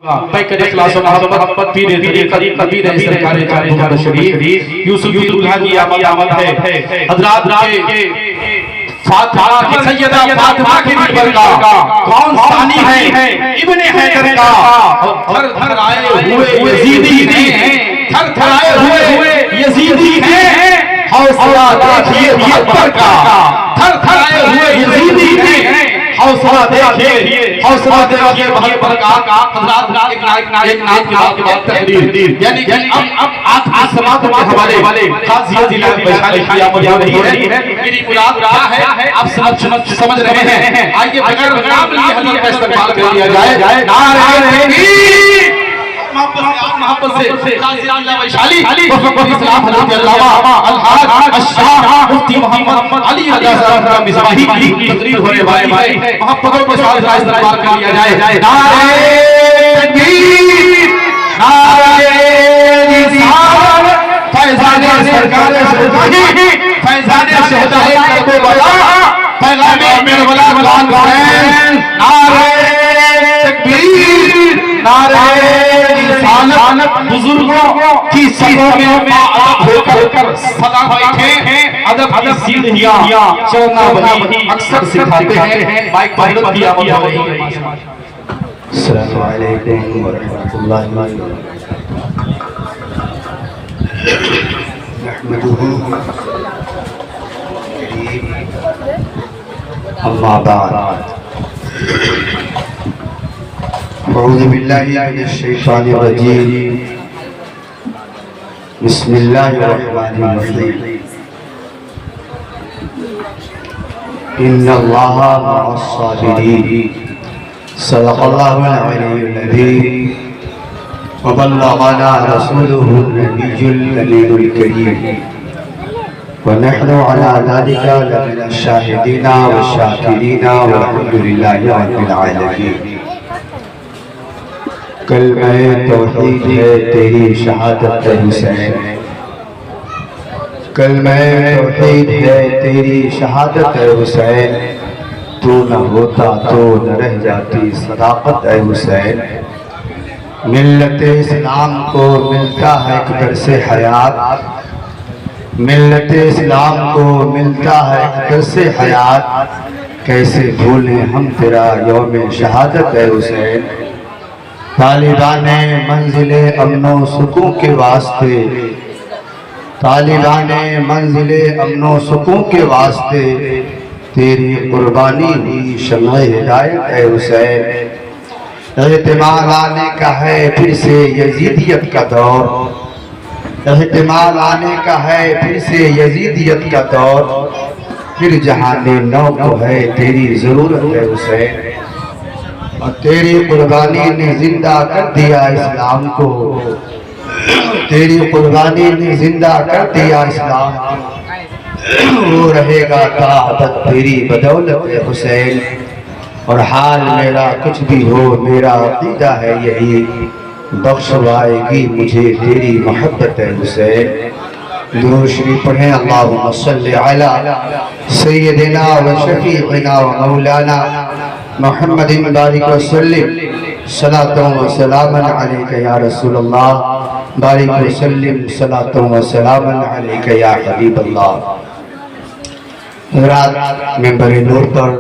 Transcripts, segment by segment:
पैकर इखलास और मोहब्बत पीर कबीर है सरकार कायनात शरीफ यूसुफ की दुल्हा की आमद है हजरात के फातिमा की सैयदा फातिमा की दिलबर का कौन सानी है इब्ने हैदर का थर थर आए हुए यजीदी हैं थर थर आए हुए यजीदी हैं हौसला देखिए बहत्तर का थर थर आए हुए यजीदी हैं हौसला देखिए बहत्तर का हजरात एक नाम के बाद तकरीर यानी अब आज समाज के हवाले वाले खास जिला वैशाली की आमद हो रही है। मेरी मुराद क्या है आप समझ रहे हैं। आइए बगैर नाम लिए हजरत का इस्तकबाल कर लिया जाए। नारे तकबीर मोहब्बत से खास जिला वैशाली इस्लाम हजरत अल्लामा अलहाज अशराफ मुफ्ती मोहम्मद अली रजा साहब का मिसबाही की तकरीर होने वाली है। मोहब्बतों के साथ इस्तकबाल कर लिया जाए। नारे तकबीर नारे रिसालत फैज़ाने सरकार फैज़ाने शहदाए करबला पैगामे मिर्वला गुलाम हुसैन नारे तकबीर नारे रिसालत बुजुर्गों की सभा में होकर सदा बैठे हैं अदब की सीढ़ियां चलना वही अक्सर सिखाते हैं। माइक पर भी आवाज हो रही है। अस्सलामु अलैकुम व रहमतुल्लाहि व बरकातुहू। अम्मा बाद अऊज़ु बिल्लाहि मिनश शैतानिर रजीम। बिस्मिल्लाहिर रहमानिर रहीम। इन्नल्लाहा मअस साबिरीन। सदक़ल्लाहुल अलीयुल अज़ीम व बल्लगना रसूलुहुन नबियुल अलीयुल करीम व नहनु अला ज़ालिका लमिनश शाहिदीना व शाकिरीना वल्हम्दुलिल्लाहि रब्बिल आलमीन। कलमा तौहीद है तेरी शहादत हुसैन। कलमा तौहीद है तेरी शहादत हुसैन। तू न होता तो न रह जाती सदाकत है हुसैन। मिल्लत इस्लाम को मिलता है एक दर्स हयात। मिल्लत इस्लाम को मिलता है एक दर्स हयात। कैसे भूलें हम तेरा यौम शहादत है हुसैन। तालिबाने मंजिले अमनो सुकून के वास्ते तालिबाने मंजिले अमनो सुकून के वास्ते तेरी कुर्बानी हुई शम्ए हिदायत है हुसैन। एहतिमाल आने का है फिर से यजीदियत का दौर। एहतिमाल आने का है फिर से यजीदियत का दौर। फिर जहाने नौ को है तेरी जरूरत है हुसैन। और तेरी कुर्बानी ने जिंदा कर दिया इस्लाम को। तेरी कुर्बानी ने जिंदा कर दिया इस्लाम को। वो रहेगा ताबत तेरी बदौलत है हुसैन। और हाल मेरा कुछ भी हो मेरा अकीदा है यही। बख्शवाएगी मुझे तेरी मोहब्बत है हुसैन। दुरूद शरीफ पढ़ें। अल्लाहुम्मा सल्लि अला सय्यदिना व शफीइना व मौलाना मुहम्मदिन बारिक व सल्लिम सलातन व सलामन अलैका या रसूलल्लाह बारिक व सल्लिम सलातन व सलामन अलैका या हबीबल्लाह। रात मेंबर नूर पर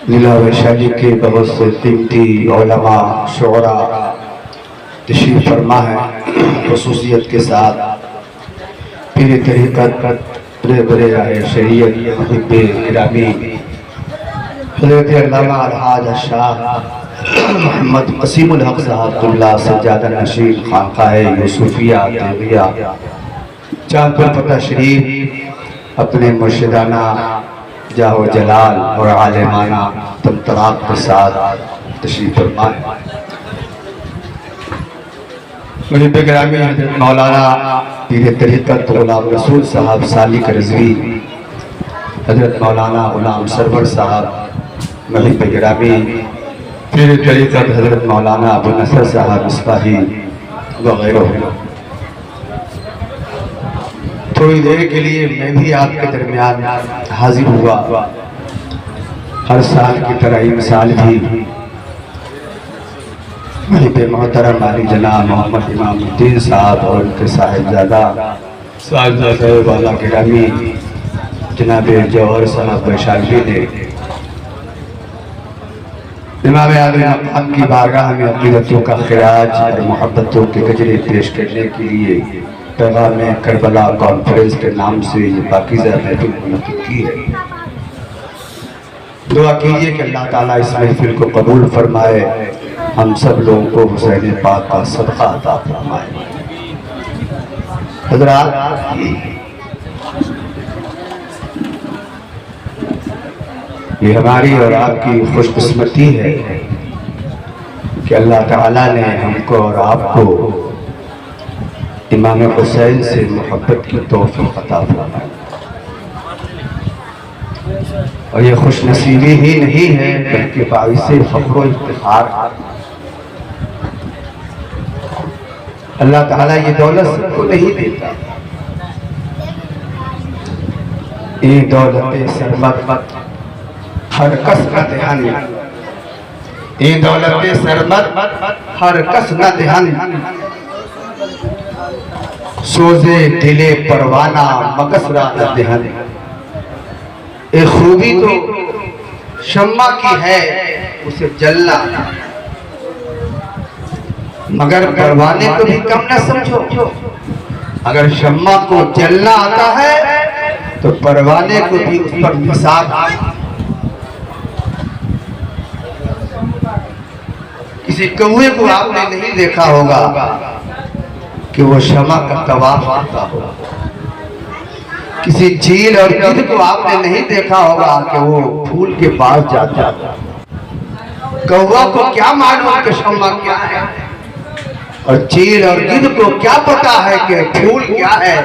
जिला वैशाली के बहुत से कीमती उलमा शुअरा तशरीफ फरमा है। खुसूसियत के साथ पीर तरीक़त बड़े बड़े राहे शरीयत मुहिब्बे गिरामी हज़रत अल्लामा अलहाज शाह मोहम्मद वसीमुल हक साहब सज्जादा नशीन खानकाए यूसुफिया देविया चांदपुर पता शरीफ अपने मुर्शिदाना जाहो जलाल और आलिमाना तमतराक के साथ तशरीफ फरमाए। मुहिब्बे गिरामी हज़रत मौलाना पीर तरीक़त गुलाम रसूल साहब सालिक रज़वी हज़रत मौलाना गुलाम सरवर साहब मुहिब्बे गिरामी पीर तरीक़त हज़रत मौलाना अबू नसर साहब इस्फाही वगैरह। थोड़ी देर के लिए मैं भी आपके दरमियान हाजिर हुआ। हर साल की तरह इस साल भी मेरे मोहतरम अली जनाब मोहम्मद इमामुद्दीन साहब और उनके साहिबजादा वाला गिरामी जनाब जौहर साहब वैशाली ने इमाम आलम मकाम की बारगाह में अकीदतों का खिराज और मोहब्बतों के गजरे पेश करने के लिए पैगाम करबला कॉन्फ्रेंस के नाम से ये पाकीज़ा महफिल मुनक़िद की है। दुआ कीजिए कि अल्लाह ताला इस महफिल को कबूल फरमाए, हम सब लोगों को हुसैन पाक का सदका अता फरमाए। हज़रात, ये हमारी और आपकी खुशकिस्मती है कि अल्लाह ताला ने हमको और आपको इमाम हुसैन से मोहब्बत की तौफीक अता फरमाई। और ये खुशनसीबी ही नहीं है बल्कि बाइसे फख्र इफ्तिखार। अल्लाह ताला ये दौलत सबको नहीं देता। ये दौलत सरमत हर कस न देहन, ये दौलत सरमत हर कस न देहन, सोजे दिले परवाना मकसरा न देहन। एक खूबी तो शम्मा की है उसे जलना, मगर परवाने को भी कम न समझो। अगर शम्मा को जलना आता है तो परवाने को भी उस पर निसाब। किसी कौवे को आपने नहीं देखा होगा कि वो शम्मा का तवाफ करता होगा। किसी झील और गिद्ध को आपने नहीं देखा होगा कि वो फूल के पास जाता है। कौवा को क्या मालूम कि शम्मा क्या है, और चील और गिद्ध को क्या पता है कि फूल क्या है।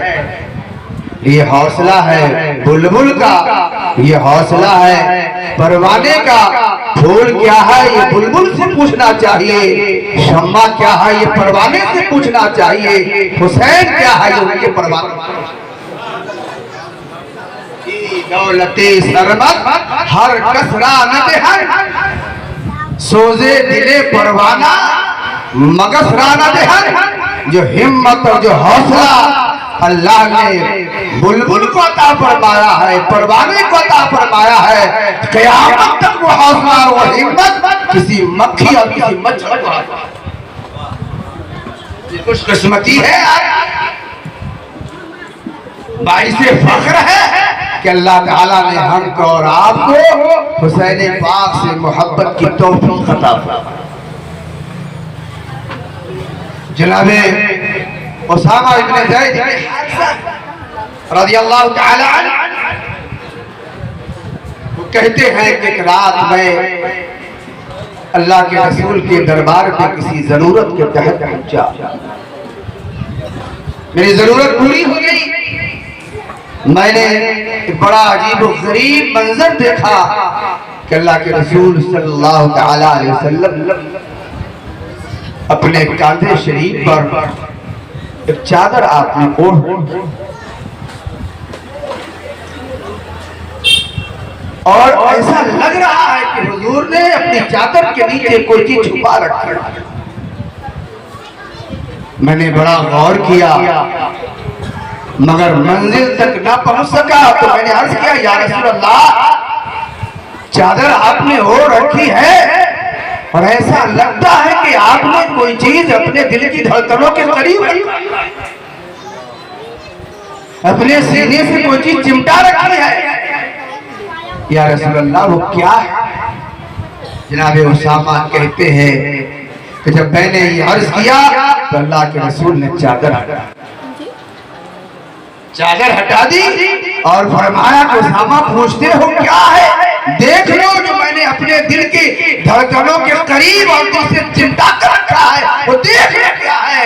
ये हौसला है बुलबुल का, ये हौसला है परवाने का। फूल क्या है ये बुलबुल से पूछना चाहिए, शम्मा क्या है ये परवाने से पूछना चाहिए, हुसैन क्या है ये उनके परवाने। दौलते सरमत हर कसरा न देहन, सोजे दिले परवाना मगसरा न देहन। जो हिम्मत और जो हौसला अल्लाह ने बुलबुल को अता फरमाया है, परवाने को अता फरमाया है, क़यामत तक वो हौसला और वो हिम्मत किसी मक्खी और किसी मच्छर को। खुशकिस्मती है, बाइसे फख्र है कि अल्लाह ताला ने हमको और आपको हुसैन पाक से मोहब्बत की तौफीक अता फरमाई। जनाबे उसामा इब्न ज़ैद इब्न हारिसा रज़ियल्लाहु ताला अन्हु वो कहते हैं कि एक रात में अल्लाह के रसूल के दरबार में किसी जरूरत के तहत पहुंचा। मेरी जरूरत पूरी हो गई। मैंने एक बड़ा अजीब और गरीब मंजर देखा कि अल्लाह के रसूल सल्लल्लाहु ताला अलैहि वसल्लम अपने कांधे शरीफ पर एक चादर आपने ओढ़, और ऐसा लग रहा है कि हुजूर ने अपनी चादर के नीचे कोई चीज छुपा रखा है। मैंने बड़ा गौर किया मगर मंजिल तक ना पहुंच सका, तो मैंने अर्ज किया या रसूल अल्लाह, चादर आपने ओढ़ रखी है और ऐसा लगता है कि आपने कोई चीज अपने दिल की धड़कनों के करीब अपने सीने से कोई चीज चिमटा रखी है। या रसूल अल्लाह वो क्या है? जनाब उसामा कहते हैं कि जब मैंने ये अर्ज किया तो अल्लाह के रसूल ने चादर हटा दी और फरमाया कि उसामा पूछते हो क्या है? देख लो जो मैंने अपने दिल की धड़कनों के करीब और दिल से चिमटा कर रखा है, वो देख लो क्या है।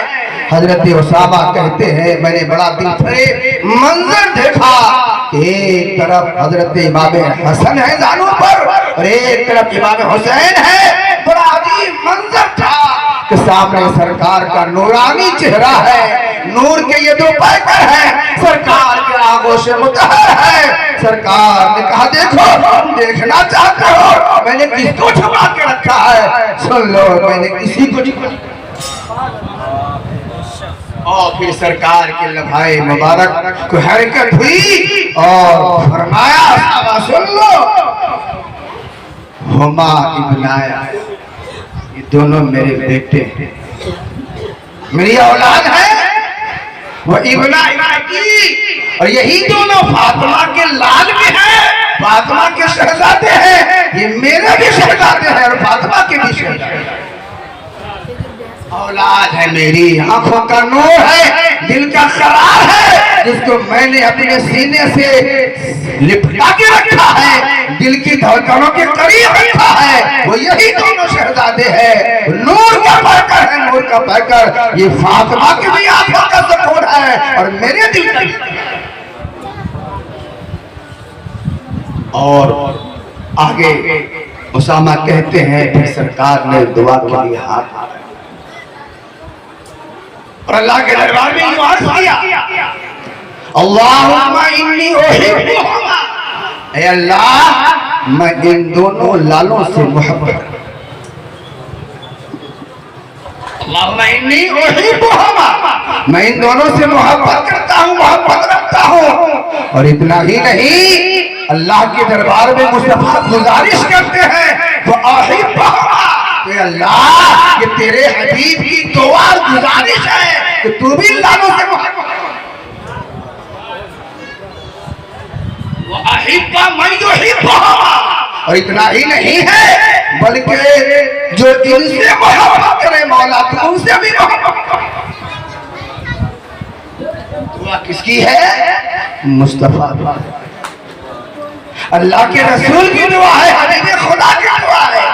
हजरत उसामा कहते हैं मैंने बड़ा दिल फरेब मंजर देखा। एक तरफ हजरत इमाम हसन है दानों पर और एक तरफ इमाम हुसैन है। बड़ा अजीब मंजर था कि सामने सरकार का नूरानी चेहरा है, नूर के ये 2 पैकर हैं, सरकार के आगों से मुतहर है। सरकार ने कहा देखो, देखना चाहते हो मैंने किसको छुपा के रखा है? सुन लो, मैंने किसी को नहीं। और फिर सरकार के लभाए मुबारक को हरकत हुई और फरमाया साहबा सुन लो, हुमा इब्नाया, ये दोनों मेरे बेटे हैं, मेरी औलाद है। वो इब्ना की, और यही दोनों फातिमा के लाल भी हैं, फातिमा के शहजादे हैं, ये मेरे भी शहजादे हैं और फातिमा के भी शहजादे। औलाद है मेरी, आंखों का नूर है, दिल का करार है, जिसको मैंने अपने सीने से लिपटा के रखा है, दिल की धड़कनों के करीब रखा है। वो यही दोनों शहजादे हैं, नूर का पैकर है, नूर का पैकर। ये फातिमा की भी आंखों का सुकून है और मेरे दिल का। और आगे उसामा कहते हैं फिर सरकार ने दुआ के लिए हाथ और अल्लाह के दरबार में दुआ किया, अल्लाहुम्मा इन्नी उहिब्बुहुमा, ऐ अल्लाह मैं इन दोनों लालों से मोहब्बत, अल्लाहुम्मा इन्नी उहिब्बुहुमा, मैं इन दोनों से मोहब्बत करता हूँ, मोहब्बत रखता हूँ। और इतना ही नहीं, अल्लाह के दरबार में मुस्तफा गुजारिश करते हैं वो अहिब्बुहुमा, अल्लाह ये तेरे हबीब की दुआ गुजारिश है कि तू भी लालों से और इतना ही नहीं है बल्कि जो इनसे मोहब्बत करे मौला तू उनसे भी मोहब्बत। दुआ किसकी है? मुस्तफा, अल्लाह के रसूल की दुआ है, हबीब खुदा की दुआ है।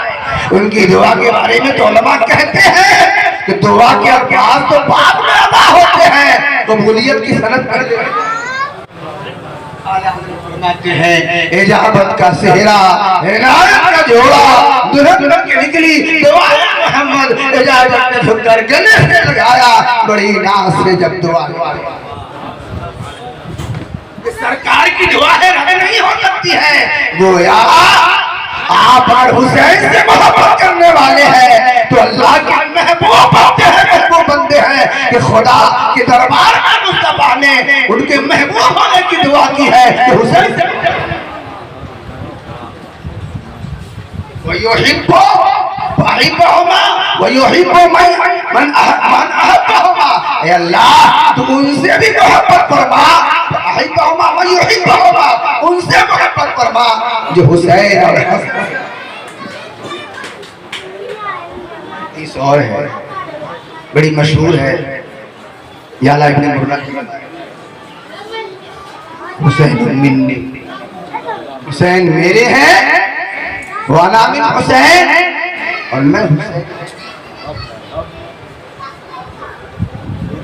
उनकी दुआ के बारे में तो उलमा कहते हैं कि दुआ के अल्फाज तो बाद में अदा होते हैं, कबूलियत की सनद कर फरमाते हैं इजाबत का सेहरा, इनायत का जोड़ा, दुल्हन दुल्हन के निकली दुआ मोहम्मद, इजाबत ने झुककर गले से लगाया, बड़ी नाज से जब दुआ सरकार की दुआ है नहीं हो सकती है। गोया आप और हुसैन से मोहब्बत करने वाले हैं तो अल्लाह के महबूब बनते हैं, महबूब बनते हैं कि खुदा के दरबार में मुस्तफा ने उनके महबूब होने की दुआ की है कि हुसैन से वयुहिब्बु वयुहिब्बुहुमा वयुहिब्बु मन अहब्बहुमा, ऐ अल्लाह तू उनसे भी मोहब्बत फरमा, अहिब्बहुमा वयुहिब्बुहुमा, उनसे मोहब्बत फरमा जो हुसैन और हसन। इस और है बड़ी मशहूर है, याला इब्न मुर्रा की हुसैन मिन्नी, हुसैन मेरे हैं, वाना मिन हुसैन, और मैं हुसैन।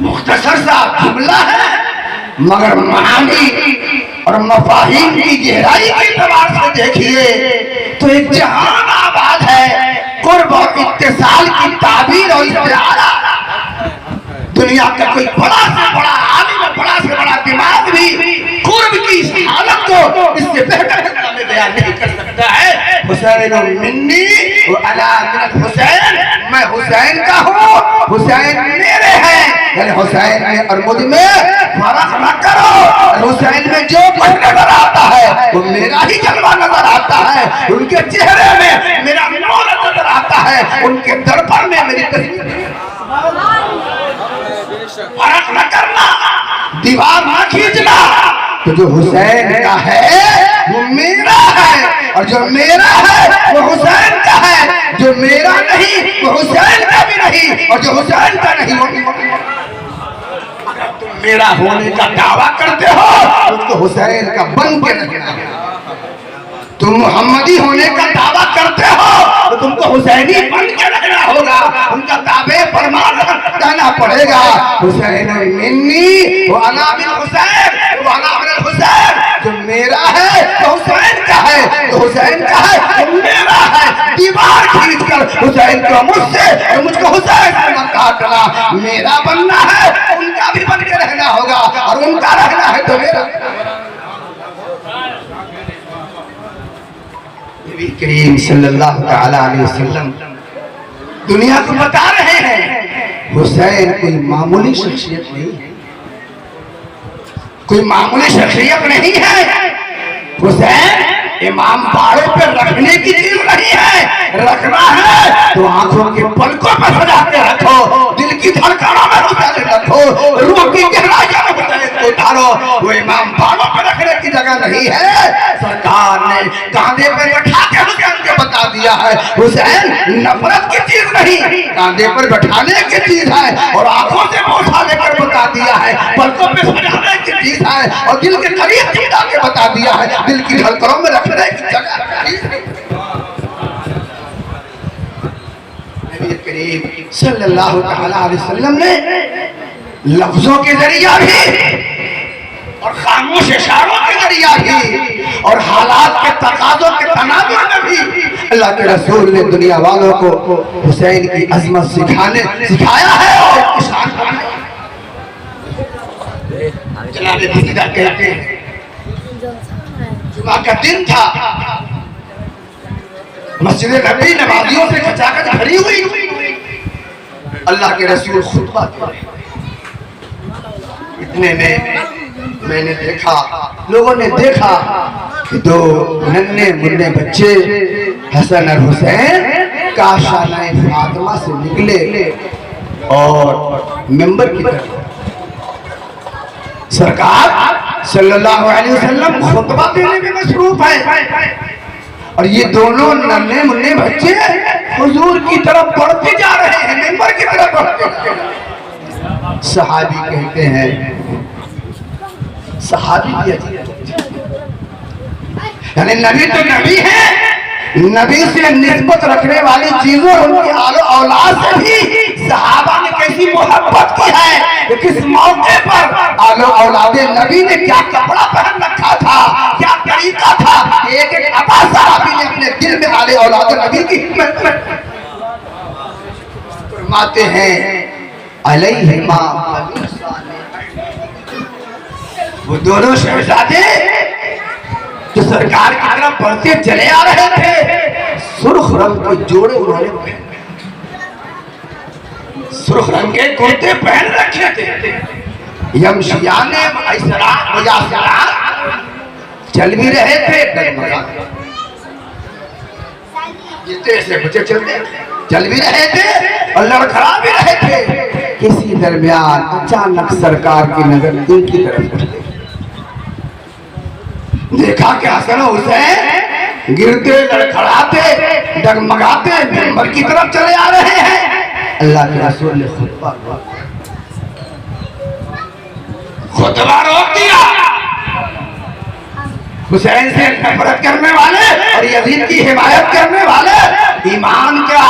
मुख्तसर सा जुमला है मगर मानी और मफाहिम की गहराई के एतबार से देखिए तो एक जहान आबाद है। कुर्ब और इत्तिसाल की ताबीर और इस्तिआरा, दुनिया का कोई बड़ा से बड़ा आलिम, बड़ा से बड़ा दिमाग भी कुर्ब की इस हालत को इससे बेहतर में बयान नहीं कर सकता है। हुसैन मिन्नी व अना मिन हुसैन, मैं हुसैन का हूँ, हुसैन मेरे हैं, यानी हुसैन में और मुझ में फर्क न करो। हुसैन में जो कुछ नजर आता है वो मेरा ही जलवा नजर आता है, उनके चेहरे में मेरा नूर नजर आता है, उनके दर्पण में मेरी तस्वीर। फर्क न करना, दीवार न खींचना, तो जो हुसैन का है वो मेरा है और जो मेरा है वो हुसैन का है, जो मेरा नहीं वो हुसैन का भी नहीं और जो हुसैन का नहीं वो अगर तुम मेरा होने का दावा करते हो तो हुसैन का बन के रहना, तुम मोहम्मदी होने का दावा करते हो तो तुमको हुसैनी बन के रहना होगा, उनका दावे फरमान कहना पड़ेगा। हुसैन मिन्नी वो अना मिन हुसैन, वो अना मिन हुसैन, जो मेरा है तो हुसैन का है, तो हुसैन का है तो मेरा है। दीवार खींच कर हुसैन को मुझसे और मुझको हुसैन से मत काटना। मेरा बनना है, उनका भी बन के रहना होगा, और उनका रहना है तो मेरा। नबी करीम सल्लल्लाहु अलैहि वसल्लम दुनिया को बता रहे हैं हुसैन कोई मामूली शख्सियत नहीं है, कोई मामूली शख्सियत नहीं है। हुसैन इमाम बाड़ों पे रखने की चीज नहीं है, रखना है तो आंखों के पलकों पर सजा के रखो, दिल की धड़कनों में हुसैन रखो, रूह की गहराइयों में हुसैन को उतारो। वो इमाम बाड़ों पे रखने की जगह नहीं है। सरकार ने कांधे पे बैठा के हुसैन को बता दिया है हुसैन नफरत की चीज नहीं, कांधे पर बैठाने की चीज है, और आंखों से बोझा लेकर बता दिया है, पलकों पे सजाने की चीज है, और दिल के करीब चिपका के बता दिया है, दिल की धड़कनों में रखने की जगह। नबी करीम सल्लल्लाहु अलैहि वसल्लम ने लफ्जों के जरिया भी और खामोश इशारों के जरिया भी और हालात के तकाज़ों के तनाज़ुर में भी अल्लाह के रसूल ने दुनिया वालों को हुसैन की अजमत सिखाया है और शान बनाया। जनाब भतीजा कहते हैं जुमा का दिन था, मस्जिद नबी नमाजियों से खचाखच भरी हुई, अल्लाह के रसूल खुतबा दे रहे। इतने में मैंने देखा, लोगों ने देखा कि दो नन्हे मुन्ने बच्चे हसन और हुसैन काशानाए फातिमा से निकले और मिंबर की तरफ। सरकार सल्लल्लाहु अलैहि वसल्लम खुतबा देने में मसरूफ है, और ये दोनों नन्हे मुन्ने बच्चे हुजूर की तरफ बढ़ते जा रहे हैं, मिंबर की तरफ बढ़ते। सहाबी कहते हैं, सहाबी भी यानी नबी तो नबी है, नबी से निस्बत रखने वाली चीजों उनकी आलो औलाद से भी सहाबा ने कैसी मोहब्बत की है कि किस मौके पर आलो औलादे नबी ने क्या कपड़ा पहन रखा था, क्या तरीका था, एक एक अता सहाबी ने अपने दिल में आले औलादे नबी की हिम्मत में फरमाते हैं अलैहिमा। वो दोनों शहजादे जो सरकार की तरफ बढ़ते चले आ रहे थे, सुर्ख रंग के जोड़े उन्होंने पहन, सुर्ख रंग के कुर्ते पहन रखे थे। यमशियाने चल भी रहे थे, डगमगा से बच्चे चलते चल भी रहे थे और लड़खड़ा भी रहे थे। किसी दरमियान अचानक सरकार की नजर इनकी तरफ उठ गई। देखा कि हसन हुसैन गिरते लड़खड़ाते डगमगाते मिंबर की तरफ चले आ रहे हैं। अल्लाह के रसूल ने खुतबा रोक दिया। हुसैन से नफरत करने वाले और यजीद की हिमायत करने वाले, ईमान का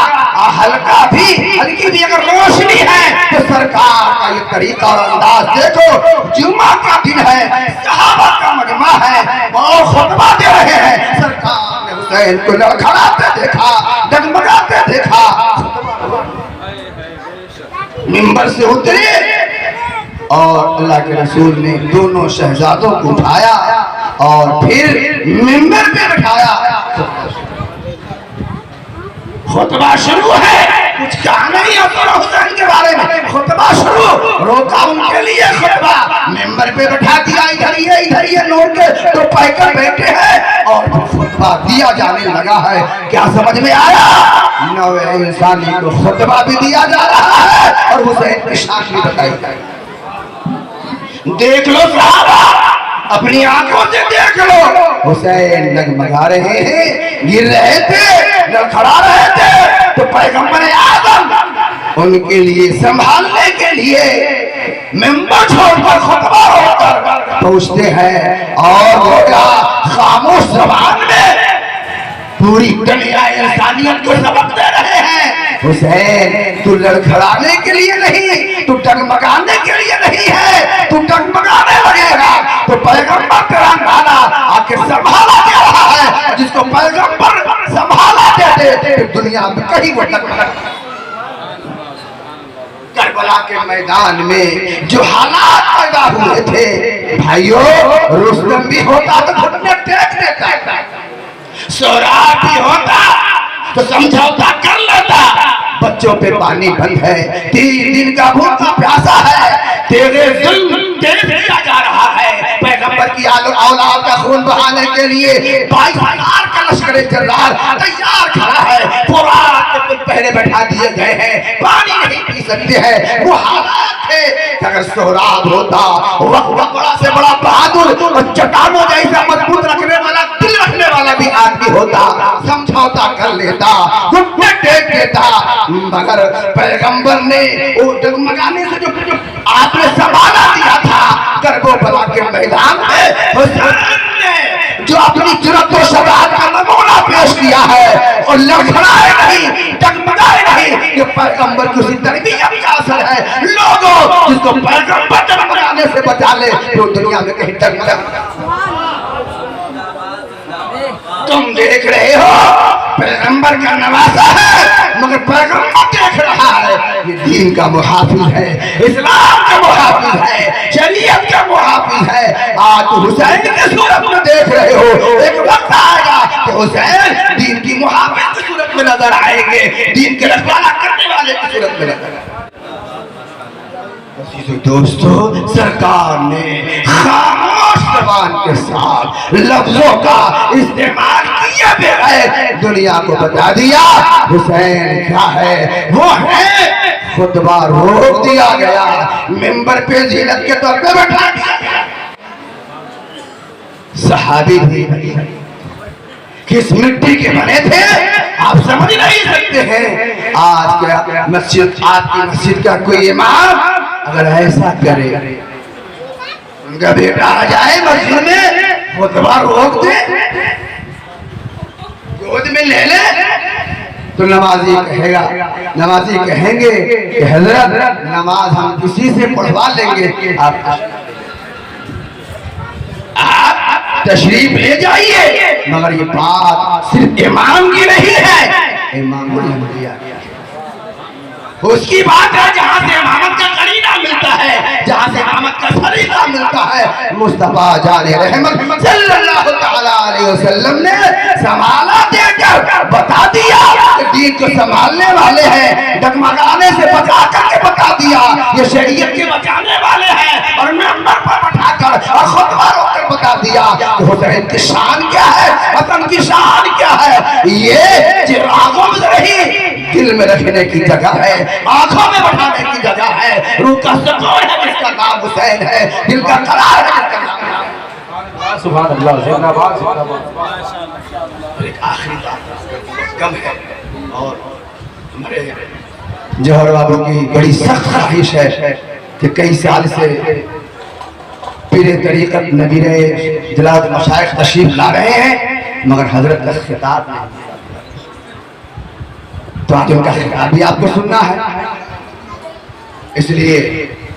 हल्का भी हल्की भी अगर रोशनी है तो सरकार का ये तरीका और अंदाज देखो। जुम्मा का दिन है, सहाबा का मजमा है, और खुतबा दे रहे हैं। सरकार ने हुसैन को लड़खड़ाते देखा, डगमगाते देखा, मिंबर से उतरे और अल्लाह के रसूल ने दोनों शहजादों को उठाया और फिर मिंबर पे बैठाया। खुतबा शुरू है, कुछ कहा नहीं हुसैन के बारे में, खुतबा शुरू, रोका उनके लिए खुतबा, मिंबर पे बैठा दिया, इधर ये नोट के तो पैकर बैठे हैं और खुतबा दिया जाने लगा है। क्या समझ में आया? नवे इंसानी को खुतबा भी दिया जा रहा है और हुसैन की शान भी बताई जाएगी। देख लो साहबा, अपनी आंखों से देख लो, हुसैन डगमगा रहे हैं, गिर रहे थे, लड़खड़ा रहे थे, तो पैगंबर आदम उनके लिए संभालने के लिए मिंबर छोड़कर खुतबा होकर पहुंचते हैं और वो खामोश ज़बान में पूरी दुनिया इंसानियत को सबक दे रहे हैं। हुसैन तू लड़खड़ाने के लिए नहीं, तू डगमगाने के लिए नहीं है, तू डगमगाने लगेगा तो पैगंबर तेरा नाना आके संभाला दे रहा है, जिसको पैगंबर संभाला देते थे फिर दुनिया में कहीं वो टकराए। करबला के मैदान में जो हालात पैदा हुए थे भाइयों, रुस्तम भी होता तो घुटने टेक देता, सोहराब भी होता तो समझौता कर लेता। बच्चों पे पानी बंद है, 3 दिन का भूखा प्यासा है, तेरे जुल्म तेरे दिया जा रहा है। पैगंबर की औलाद का खून बहाने के लिए 22,000 का लश्कर जर्रार तैयार खड़ा है, फुरात के पुल पहले बैठा दिए गए हैं, पानी नहीं पी सकते हैं। वो हालात थे कि अगर सोहराब होता, वक्त बड़ा से बड़ा बहादुर और चट्टानों जैसा मजबूत रखने वाला, दिल रखने वाला भी आदमी होता, समझौता कर लेता, घुटने टेक देता। मगर पैगंबर ने वो डगमगाने से जो आपने संभाला दिया था करबला के मैदान में, हुसैन ने जो अपनी जुर्रत और शजाअत का नमूना पेश किया है और लड़खड़ाए नहीं, डगमगाए नहीं, ये पैगंबर की उसी तरबियत का असर है। लोगों जिसको पैगंबर डगमगाने से बचा ले तो दुनिया में कहीं डगमगा। तुम देख रहे हो पैगंबर का नवासा है, मगर पैगंबर देख रहा है ये दीन का मुहाफिज है, इस्लाम का मुहाफिज है, शरीयत का मुहाफिज है। आज हुसैन की सूरत में देख रहे हो, एक वक्त आएगा कि हुसैन दीन की मुहाफिज की सूरत में नजर आएंगे, दीन के रखवाला करने वाले की सूरत में नजर आएंगे। दोस्तों, सरकार ने खामोश ज़बान के साथ लफ्जों का इस्तेमाल किए बगैर दुनिया को बता दिया हुसैन क्या है। वो है खुतबा रोक दिया गया, मिंबर पे जीनत के तौर पे बैठा दिया गया। सहाबी भी किस मिट्टी के बने थे आप समझ नहीं सकते हैं। आज क्या मस्जिद, आपकी मस्जिद का कोई इमाम अगर ऐसा करे, उनका बेटा आ जाए मस्जिद में, खुतबा रोक दे, गोद में ले ले, तो नमाजी कहेगा, नमाजी कहेंगे कि हजरत नमाज हम किसी से पढ़वा लेंगे, आप तशरीफ ले जाइए। मगर ये बात सिर्फ इमाम की नहीं है, इमाम ने दिया उसकी बात है जहाँ से इमामत का करीना मिलता है, जहाँ से इमामत का सलीका मिलता है। मुस्तफा जाने रहमत सल्लल्लाहु तआला अलैहि वसल्लम ने संभाला देकर बता दिया कि दीन को संभालने वाले हैं, डगमगाने से बचा करके बता दिया ये शरीयत के बचाने वाले हैं, और मिंबर पर बैठाकर और खुतबा रोककर बता दिया कि हुसैन की शान क्या है, हसन की शान क्या है। ये चिरागों में नहीं, दिल में रखने की जगह है, आंखों में बैठाने की जगह है, रूह का सुकून है जिसका नाम हुसैन है, दिल का करार है जिसका नाम। सुभान अल्लाह, जिंदाबाद जिंदाबाद। एक आखिरी बात कम है, और हमारे जौहर बाबू की बड़ी सख्त ख्वाहिश है कि कई साल से पीरे तरीक़त नबीरे जलालत मशाइख तशरीफ ला रहे हैं, मगर हजरत का खिताब नहीं, तो आज उनका खिताब भी आपको सुनना है। इसलिए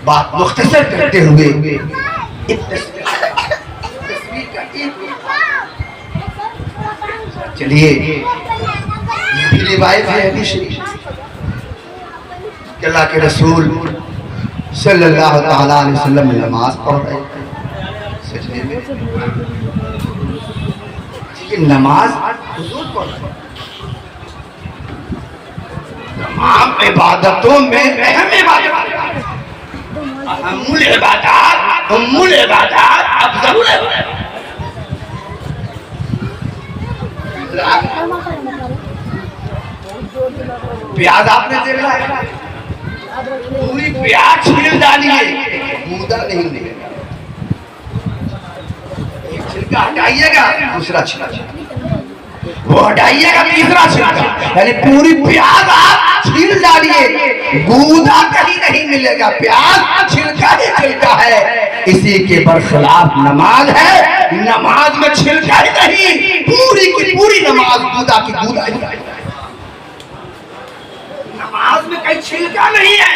बात मुख्तसर करते हुए चलिए, ये भी रिवायत है हदीस शरीफ, अल्लाह के रसूल सल्लल्लाहु तआला अलैहि वसल्लम नमाज पढ़ रहे सजदे में, नमाज हुजूर पढ़ रहे। तमाम इबादतों में अहम इबादत, अहमुल इबादत, उम्मुल इबादत, अफजलुल इबादत। प्याज आपने देखा है, पूरी प्याज छील डालिए, गूदा नहीं मिलेगा, एक छिलका हटाइएगा दूसरा छिलका, वो हटाइएगा तीसरा छिलका, यानी पूरी प्याज आप छील डालिए, गूदा कहीं नहीं मिलेगा, प्याज छिलका ही छिलका है। इसी के बरखिलाफ नमाज है, नमाज में छिलका ही नहीं, पूरी की पूरी नमाज गूदा की गूदा ही, नमाज में कहीं छिलका नहीं है,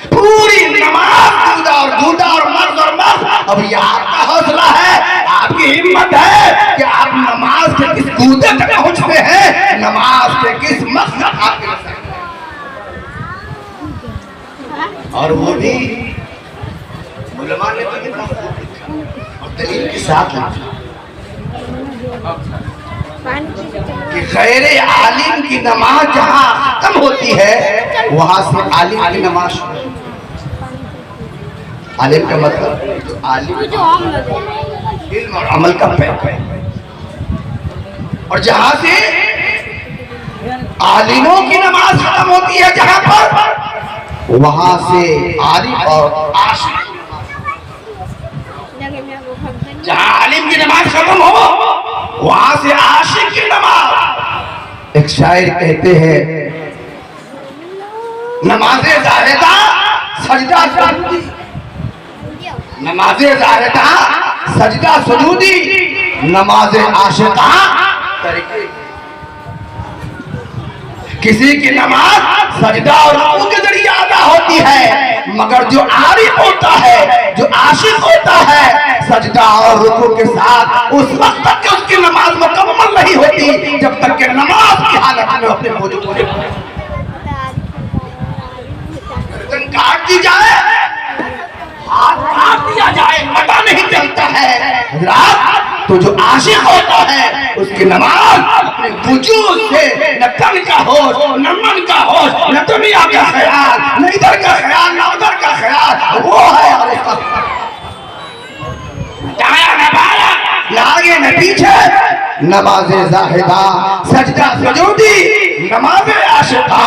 पूरी नमाज गूदा और मर्द और मर्द। अब ये आपका हौसला है, आपकी आपकी हिम्मत है कि आप नमाज के किस कूदे तक पहुंचते हैं, नमाज के किस मकसद आपके और वो भी उलमा ने तो लिखा और दलील के साथ लिखा कि गैर आलिम की नमाज जहां खत्म होती है वहां से आलिम की नमाज शुरू। आलिम का मतलब आलिम इल्म और अमल का पैर, और जहां से आलिमों की नमाज खत्म होती है जहां पर, वहां से आरिफ और आशिक, जहां आलिम की नमाज खत्म हो वहां से आशिक की नमाज। एक शायर कहते हैं नमाज़े ज़ाहिदा सजदा सुजूदी, नमाज़े ज़ाहिदा सजदा सुजूदी, नमाज़े आशिका तरीके। किसी की नमाज सजदा और रुकू के जरिए अदा होती है, मगर जो आरिफ होता है, जो आशिक होता है, सजदा और रुकू के साथ उस वक्त तक उसकी नमाज मुकम्मल नहीं होती जब तक कि नमाज की हालत में अपने मौजूद हो काट दी जाए, हाथ काट दिया जाए, पता नहीं चलता है। तो जो आशिक होता है उसकी नमाज अपने वजूद से न तन का होश, न मन का होश, न दुनिया का ख्याल, न इधर का ख्याल, न उधर का ख्याल, वो है न आगे न पीछे। नमाज़े ज़ाहिदा सजदा सुजूदी, नमाज़े आशिका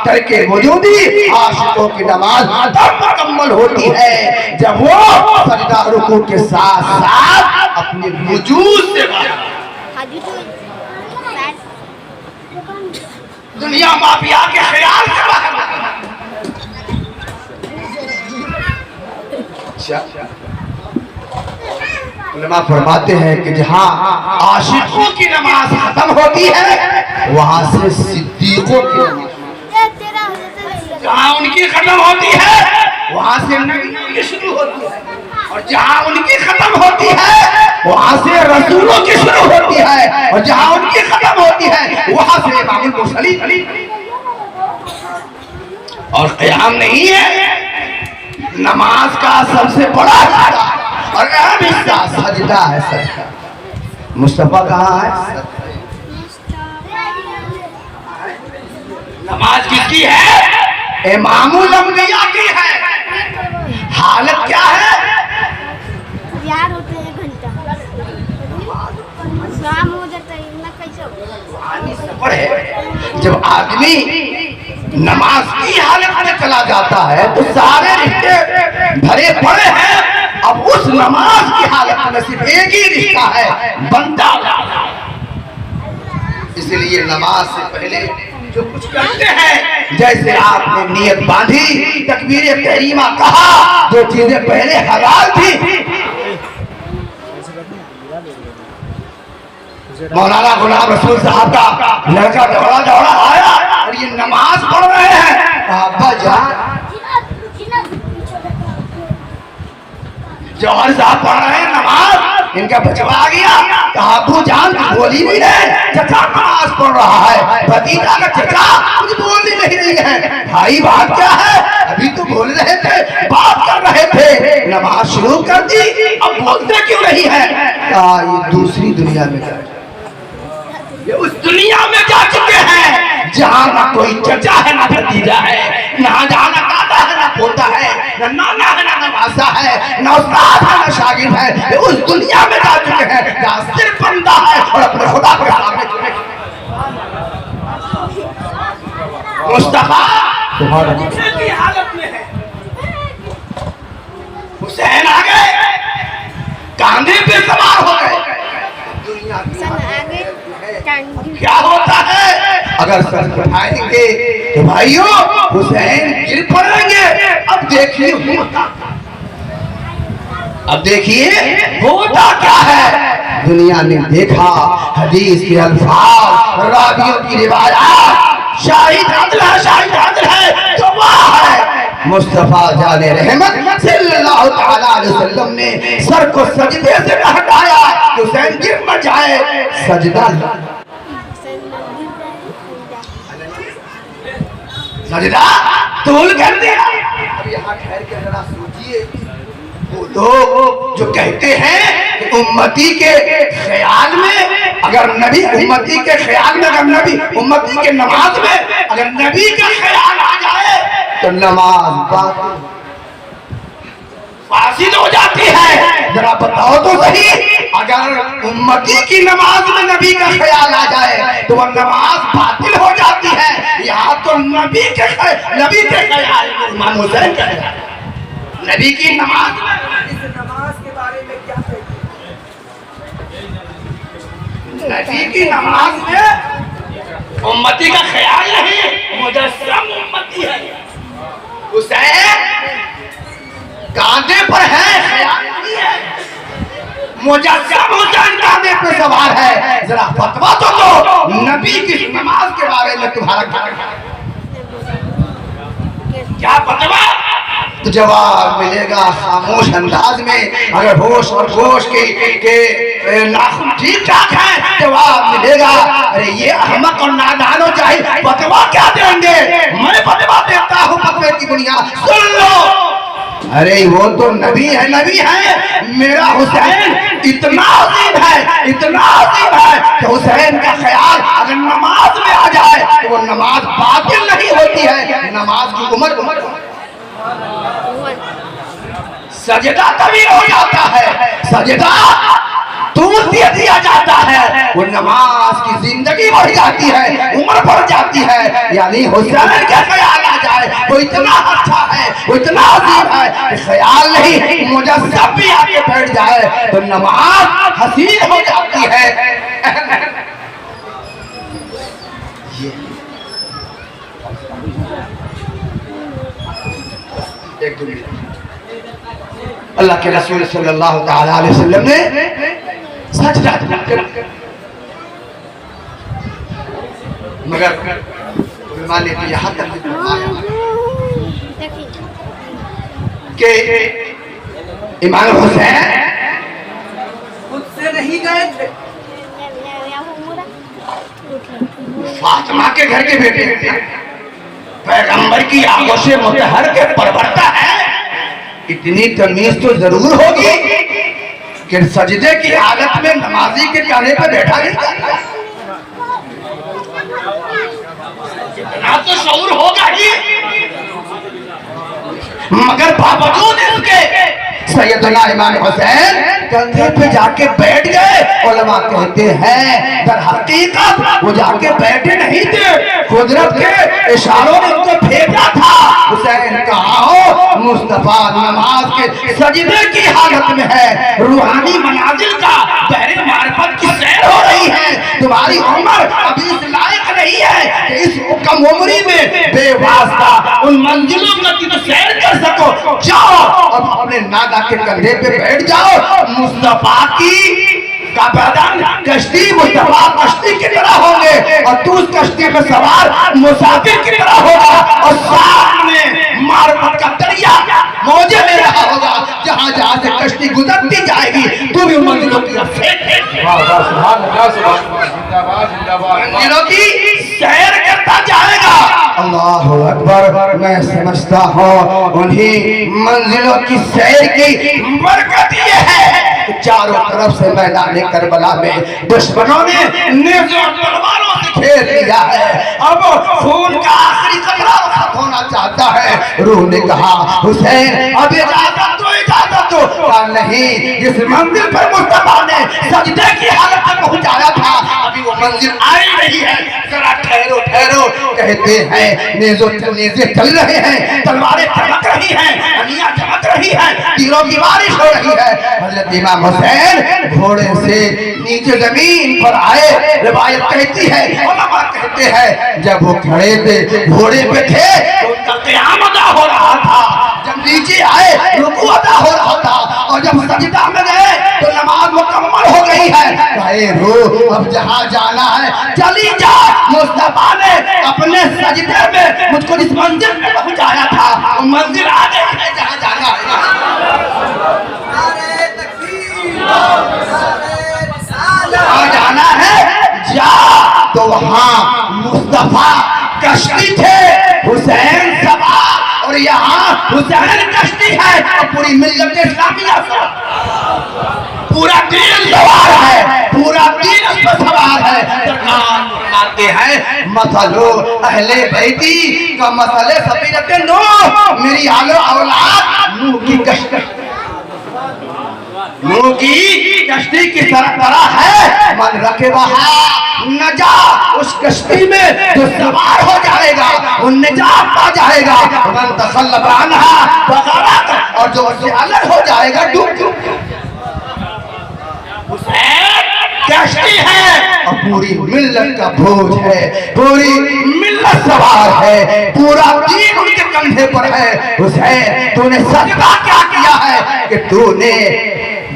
तरके वजूदी। आशिकों की नमाज तब मुकम्मल होती है जब वो सजदा रुकू के साथ साथ अपने वजूद से दुनिया माफिया के ख्याल से बाहर। उलमा फरमाते हैं कि जहाँ आशिकों की नमाज खत्म होती है वहां से सिद्दीकों की नमाज, जहाँ उनकी खत्म होती है वहां से नबियों की शुरू होती है, और जहाँ उनकी खत्म होती है वहां से रसूलों की शुरू होती है, और जहाँ उनकी खत्म होती है वहां से इमामुल मुरसलीन। और क़याम नहीं है नमाज का सबसे बड़ा हिस्सा और अहम हिस्सा सजदा है। सजदा मुस्तफा कहाँ है? नमाज किसकी है? इमामुल अंबिया की है। हालत क्या है? यार होते हैं घंटा शाम हो जाता है ना, कैसे पढ़े। जब आदमी नमाज की हालत में चला जाता है तो सारे रिश्ते भरे पड़े हैं। अब उस नमाज की हालत में सिर्फ एक ही रिश्ता है, बनता। इसलिए नमाज से पहले जो कुछ करते हैं, जैसे आपने नियत बांधी, तकबीर तहरीमा कहा, जो चीजें पहले हलाल थी। मौलाना गुलाम रसूल साहब का लड़का दौड़ा दौड़ा आया और ये नमाज पढ़ रहे हैं। अब्बा जान जौहर साहब पढ़ रहे हैं नमाज, इनका बचवा आ गया। कहा अब्बू जान बोल ही नहीं रहे, चचा नमाज पढ़ रहा है। भतीजा का चचा कुछ बोल ही नहीं रही है। भाई बात क्या है? अभी तो बोल रहे थे, बात कर रहे थे, नमाज शुरू कर दी, अब बोलते क्यों नहीं है? कहा ये दूसरी दुनिया में जा, ये उस दुनिया में जा चुके हैं जहाँ ना कोई चचा है ना भतीजा है, ना जहाँ ना दादा है ना पोता है, ना नाना है ना नवासा है, ना उस्ताद है ना शागिर्द है। ये उस दुनिया में जा चुके हैं जहाँ सिर्फ बंदा है और अपने खुदा के सामने झुके। मुस्तफा की हालत में है। हुसैन आ गए, कांधे पे सवार हो गए। दुनिया क्या होता है अगर सर उठाएंगे तो भाइयों हुसैन गिर पड़ेंगे। अब देखिए होता, अब देखिए होता क्या है। दुनिया ने देखा, हदीस के अल्फाज, रावियों की रिवायात, शाहिद अदल है, शाहिद अदल है, गवाह है। मुस्तफा जाने रहमत सल्लल्लाहु तआला अलैहि वसल्लम ने सर को सजदे से हटाया कि हुसैन गिर न जाए। सजदा सजदा तूल कर दिया। अब यहाँ ठहर के जरा सोचिए, वो लोग जो कहते हैं कि उम्मती के ख्याल में अगर नबी उम्मती के ख्याल में अगर नबी उम्मती के नमाज में अगर नबी का ख्याल आ जाए तो नमाज फासिद हो जाती है। जरा बताओ तो सही, अगर उम्मती की नमाज में नबी का ख्याल आ जाए तो वह नमाज बातिल हो जाती है। यहाँ तो नबी के ख्याल इमाम हुसैन का नबी की नमाज में, इस नमाज के बारे में क्या कहते हैं? नबी की नमाज में उम्मती का ख्याल नहीं, मुजस्सम उम्मती है। हुसैन कांधे पर है, ख्याल नहीं है। मुजस्सम हुसैन कांधे पर सवार है। जरा फतवा तो दो नबी की नमाज के बारे में तुम्हारा क्या फतवा? तो जवाब मिलेगा खामोश अंदाज में। अगर होश और गोश के नाखून ठीक ठाक है जवाब मिलेगा अरे ये अहमक और नादानो चाहिए फतवा क्या देंगे? मैं फतवा देता हूँ फतवे की बुनियाद सुन लो। अरे वो तो नबी है मेरा हुसैन इतना अजीम है कि हुसैन का ख्याल अगर नमाज में आ जाए तो वो नमाज बातिल नहीं होती है। नमाज की उम्र सजदा तभी हो जाता है, सजदा तूल दिया जाता है, वो नमाज की जिंदगी बढ़ जाती है, उम्र बढ़ जाती है। यानी हुसैन का ख्याल आ जाए वो इतना अच्छा है, वो इतना अजीम है कि ख्याल नहीं मुजस्सम भी आके बैठ जाए तो नमाज हसीन हो जाती है। एक दो मिनट अल्लाह के रसूल सल्लल्लाहु तआला अलैहि वसल्लम ने सजदा मगर मान लीजिए यहाँ तक कि इमाम हुसैन खुद से नहीं गए थे, फातिमा के घर के बेटे पैगंबर की आंखों से मुतहर के परवरता है। इतनी तमीज तो जरूर होगी कि सजदे की हालत में नमाजी के काने पर बैठा नहीं, इतना तो शऊर होगा ही। मगर बावजूद इसके सैयदना इमाम हुसैन कंधे पे जाके बैठ गए। उलमा कहते हैं दर हकीकत वो जाके बैठे नहीं थे, कुदरत के इशारों ने उनको भेजा था। हुसैन कहा हो मुस्तफा नमाज के सजदे की हालत में है, रूहानी मनाजिल का बहरे मारिफत की सैर हो रही है। तुम्हारी उम्र अभी इस लायक नहीं है कि इस कम उम्री में बेवास्ता उन मंजिलों की तो सैर कर सको। जाओ अब अपने नादा के कंधे पे बैठ जाओ। मुस्तफा की का बदन कश्ती मुस्तफा कश्ती की तरह होंगे और तू उस कश्ती में सवार मुसाफिर की तरह होगा और सामने मार्फत का दरिया मौजे ले रहा होगा। जहाँ जहाँ से कश्ती गुजरती जाएगी तू भी मंजिलों की मंजिलों की सैर करता जाएगा। अल्लाह अकबर। मैं समझता हूँ उन्हीं मंजिलों की सैर की बरकत ये है चारों तरफ से मैदान करबला में दुश्मनों ने नेज़ों और तलवारों से घेर लिया है। अब खून का आखिरी कतरा खत्म होना चाहता है। रूह ने कहा हुसैन अब इजाजत दो। नहीं, जिस मंजिल पर मुस्तफा ने सजदे की हालत में पहुंचाया था अभी वो मंजिल आई नहीं है। जरा ठहरो। कहते हैं नेज़े चल रहे हैं, तलवारें चमक रही हैं, अनियां चमक रही हैं, तीरों की बारिश हो रही है। हजरत इमाम हुसैन घोड़े से नीचे जमीन पर आए। रिवायत कहती है उलमा कहते हैं जब वो खड़े थे घोड़े पे थे तो उनका क़याम अदा हो रहा था, जब नीचे आए रुकू अदा हो रहा था और जब सजदा में गए तो नमाज मुकम्मल हो गई है। कहे रूह अब जहाँ जाना है चली जा। मुस्तफा ने अपने सजदे में मुझको जिस मंजिल में पहुंचाया था वो मंजिल मुस्तफा कश्ती थे, हुसैन सवार, और यहाँ हुसैन कश्ती है और पूरी मिल्लत इस्लामिया सवार, पूरा दीन सवार है, पूरा दीन उस पर सवार है। सरकार फरमाते हैं मसलो अहले बैती का मसले सफीरत नूह, मेरी आलो औलाद नूह की कश्ती, नूह की कश्ती की तरह है। मन रखे वहाँ नजा, उस कश्ती में जो सवार हो जाएगा वो निजात पा जाएगा। मन तखल्लफ अन्हा फगरक, और जो उससे अलग हो जाएगा डूब। कश्ती है और पूरी मिल्लत का बोझ है, पूरी मिल्लत सवार है, पूरा दीन उनके कंधे पर है। हुसैन तूने सजदा क्या किया है कि तूने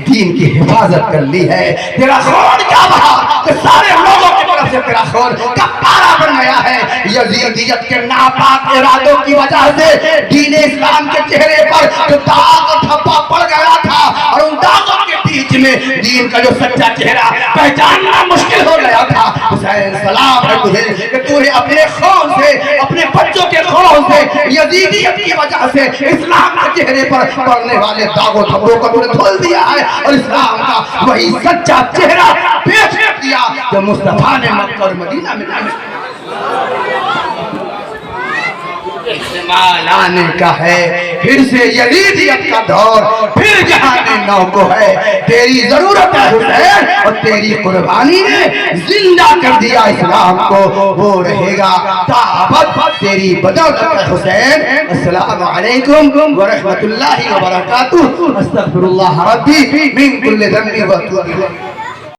दीन की हिफाजत कर ली है। तेरा खून क्या बहा कि सारे लोगों की तरफ से तेरा खून कफ्फारा बन गया है। यजीदियत के नापाक इरादों की वजह से दीन इस्लाम के चेहरे पर जो दाग और धब्बा पड़ गया था, और उन दागों के बीच में दीन का जो सच्चा चेहरा पहचानना मुश्किल हो गया था। हुसैन सलाम है तुझे कि तूने अपने खून से, अपने बच्चों के खून से, यजीदियत की वजह से इस्लाम के चेहरे पर पड़ने वाले दागों धब्बों को तूने धुल दिया है, और इस्लाम का वही सच्चा चेहरा पेश कर दिया जो मुस्तफा ने मक्का और मदीना में लाने का है। फिर से यजीदियत का दौर फिर जहाने नौ को है। तेरी जरूरत है हुसैन, और तेरी कुर्बानी ने जिंदा कर दिया इस्लाम को, वो रहेगा ताबत तेरी बदौलत है हुसैन। अस्सलामु अलैकुम व रहमतुल्लाहि व बरकातुहू। अस्तगफिरुल्लाह रब्बी मिन कुल्लि ज़ंबि व अतूबु इलैह।